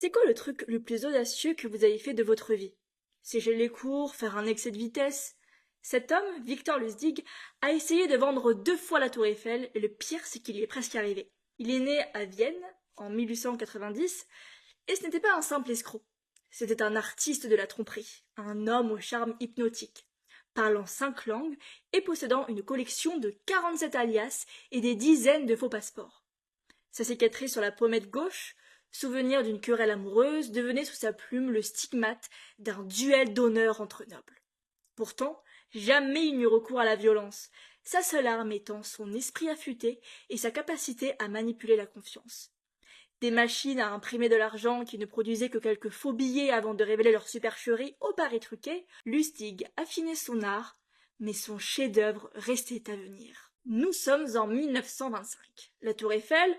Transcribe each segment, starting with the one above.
C'est quoi le truc le plus audacieux que vous avez fait de votre vie? Sécher les cours, faire un excès de vitesse? Cet homme, Victor Lustig, a essayé de vendre 2 fois la tour Eiffel et le pire c'est qu'il y est presque arrivé. Il est né à Vienne en 1890 et ce n'était pas un simple escroc. C'était un artiste de la tromperie, un homme au charme hypnotique, parlant 5 langues et possédant une collection de 47 alias et des dizaines de faux passeports. Sa cicatrice sur la pommette gauche, souvenir d'une querelle amoureuse, devenait sous sa plume le stigmate d'un duel d'honneur entre nobles. Pourtant, jamais il n'eut recours à la violence, sa seule arme étant son esprit affûté et sa capacité à manipuler la confiance. Des machines à imprimer de l'argent qui ne produisaient que quelques faux billets avant de révéler leur supercherie au paris truqué, Lustig affinait son art, mais son chef-d'œuvre restait à venir. Nous sommes en 1925. La tour Eiffel,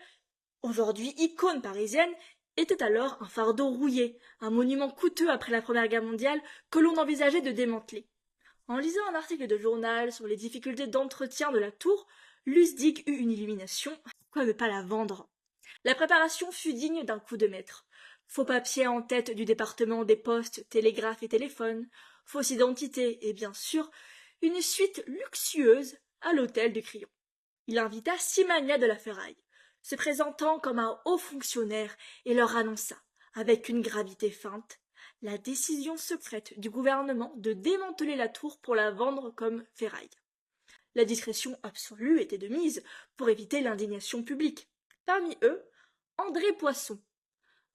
aujourd'hui icône parisienne, était alors un fardeau rouillé, un monument coûteux après la Première Guerre mondiale que l'on envisageait de démanteler. En lisant un article de journal sur les difficultés d'entretien de la tour, Lustig eut une illumination. Pourquoi ne pas la vendre? La préparation fut digne d'un coup de maître. Faux papiers en tête du département des postes, télégraphes et téléphones, fausse identité et bien sûr une suite luxueuse à l'hôtel du Crillon. Il invita 6 magnats de la ferraille, se présentant comme un haut fonctionnaire, et leur annonça, avec une gravité feinte, la décision secrète du gouvernement de démanteler la tour pour la vendre comme ferraille. La discrétion absolue était de mise pour éviter l'indignation publique. Parmi eux, André Poisson,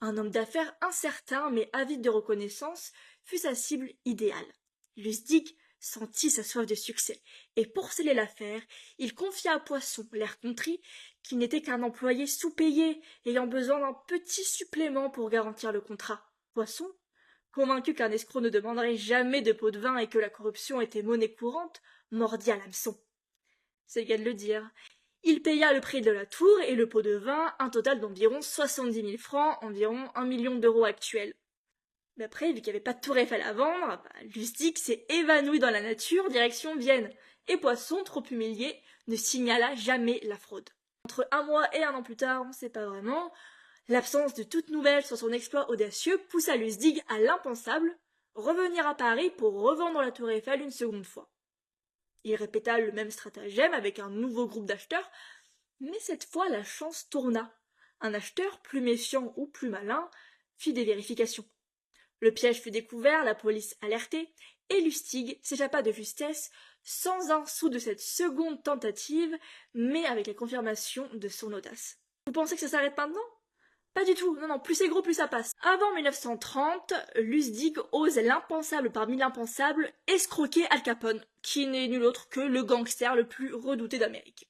un homme d'affaires incertain mais avide de reconnaissance, fut sa cible idéale. Lustig sentit sa soif de succès, et pour sceller l'affaire, il confia à Poisson, l'air contrit, qu'il n'était qu'un employé sous-payé, ayant besoin d'un petit supplément pour garantir le contrat. Poisson, convaincu qu'un escroc ne demanderait jamais de pot de vin et que la corruption était monnaie courante, mordit à l'hameçon. C'est le cas de le dire. Il paya le prix de la tour et le pot de vin, un total d'environ 70 000 francs, environ 1 million d'euros actuels. Mais après, vu qu'il n'y avait pas de tour Eiffel à vendre, Lustig s'est évanoui dans la nature, direction Vienne, et Poisson, trop humilié, ne signala jamais la fraude. Entre 1 mois et 1 an plus tard, on ne sait pas vraiment, l'absence de toute nouvelle sur son exploit audacieux poussa Lustig à l'impensable, revenir à Paris pour revendre la tour Eiffel une seconde fois. Il répéta le même stratagème avec un nouveau groupe d'acheteurs, mais cette fois la chance tourna. Un acheteur, plus méfiant ou plus malin, fit des vérifications. Le piège fut découvert, la police alertée, et Lustig s'échappa de justesse, sans un sou de cette seconde tentative, mais avec la confirmation de son audace. Vous pensez que ça s'arrête maintenant? Pas du tout, non, plus c'est gros, plus ça passe. Avant 1930, Lustig ose l'impensable parmi l'impensable, escroquer Al Capone, qui n'est nul autre que le gangster le plus redouté d'Amérique.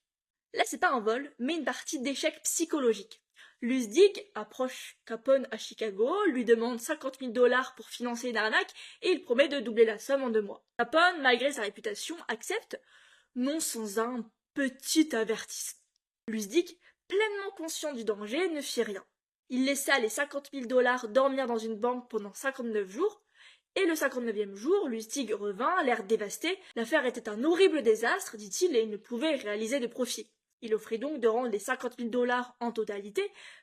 Là, c'est pas un vol, mais une partie d'échec psychologique. Lustig approche Capone à Chicago, lui demande 50 000 $ pour financer une arnaque et il promet de doubler la somme en 2 mois. Capone, malgré sa réputation, accepte, non sans un petit avertissement. Lustig, pleinement conscient du danger, ne fit rien. Il laissa les 50 000 $ dormir dans une banque pendant 59 jours, et le 59e jour, Lustig revint, l'air dévasté. L'affaire était un horrible désastre, dit-il, et il ne pouvait réaliser de profit. Il offrit donc de rendre les 50 000 $ en totalité,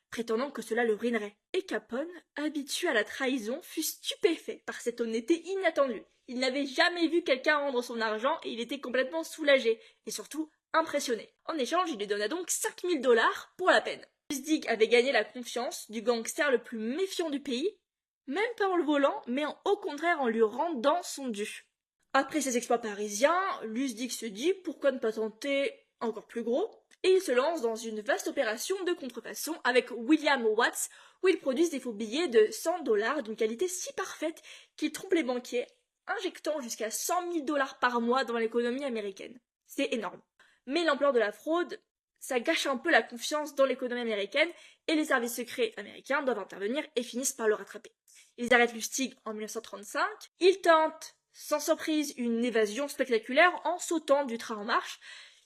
prétendant que cela le ruinerait. Et Capone, habitué à la trahison, fut stupéfait par cette honnêteté inattendue. Il n'avait jamais vu quelqu'un rendre son argent et il était complètement soulagé, et surtout impressionné. En échange, il lui donna donc 5 000 $ pour la peine. Lustig avait gagné la confiance du gangster le plus méfiant du pays, même pas en le volant, mais au contraire en lui rendant son dû. Après ses exploits parisiens, Lustig se dit pourquoi ne pas tenter encore plus gros, et il se lance dans une vaste opération de contrefaçon avec William Watts, où il produit des faux billets de 100 $ d'une qualité si parfaite qu'il trompe les banquiers, injectant jusqu'à 100 000 $ par mois dans l'économie américaine. C'est énorme. Mais l'ampleur de la fraude, ça gâche un peu la confiance dans l'économie américaine, et les services secrets américains doivent intervenir et finissent par le rattraper. Ils arrêtent Lustig en 1935, ils tentent, sans surprise, une évasion spectaculaire en sautant du train en marche.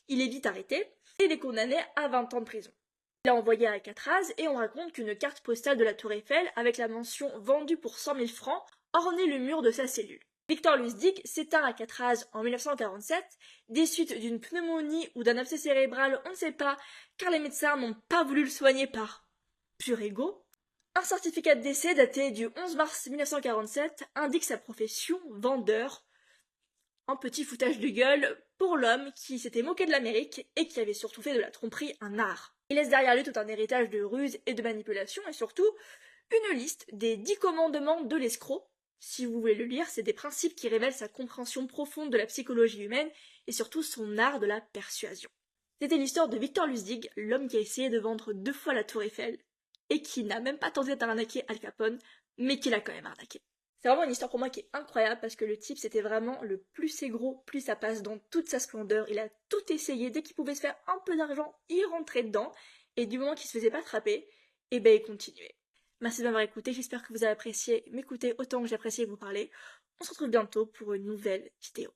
Il est vite arrêté et il est condamné à 20 ans de prison. Il est envoyé à Alcatraz et on raconte qu'une carte postale de la tour Eiffel avec la mention « vendue pour 100 000 francs » ornait le mur de sa cellule. Victor Lustig s'éteint à Alcatraz en 1947, des suites d'une pneumonie ou d'un abcès cérébral, on ne sait pas, car les médecins n'ont pas voulu le soigner par pur ego. Un certificat de décès daté du 11 mars 1947 indique sa profession, vendeur. Un petit foutage de gueule pour l'homme qui s'était moqué de l'Amérique et qui avait surtout fait de la tromperie un art. Il laisse derrière lui tout un héritage de ruse et de manipulation et surtout une liste des 10 commandements de l'escroc. Si vous voulez le lire, c'est des principes qui révèlent sa compréhension profonde de la psychologie humaine et surtout son art de la persuasion. C'était l'histoire de Victor Lustig, l'homme qui a essayé de vendre 2 fois la Tour Eiffel et qui n'a même pas tenté d'arnaquer Al Capone, mais qui l'a quand même arnaqué. C'est vraiment une histoire pour moi qui est incroyable parce que le type c'était vraiment le plus c'est gros, plus ça passe dans toute sa splendeur. Il a tout essayé, dès qu'il pouvait se faire un peu d'argent, il rentrait dedans et du moment qu'il se faisait pas attraper, et ben il continuait. Merci de m'avoir écouté, j'espère que vous avez apprécié m'écouter autant que j'appréciais vous parler. On se retrouve bientôt pour une nouvelle vidéo.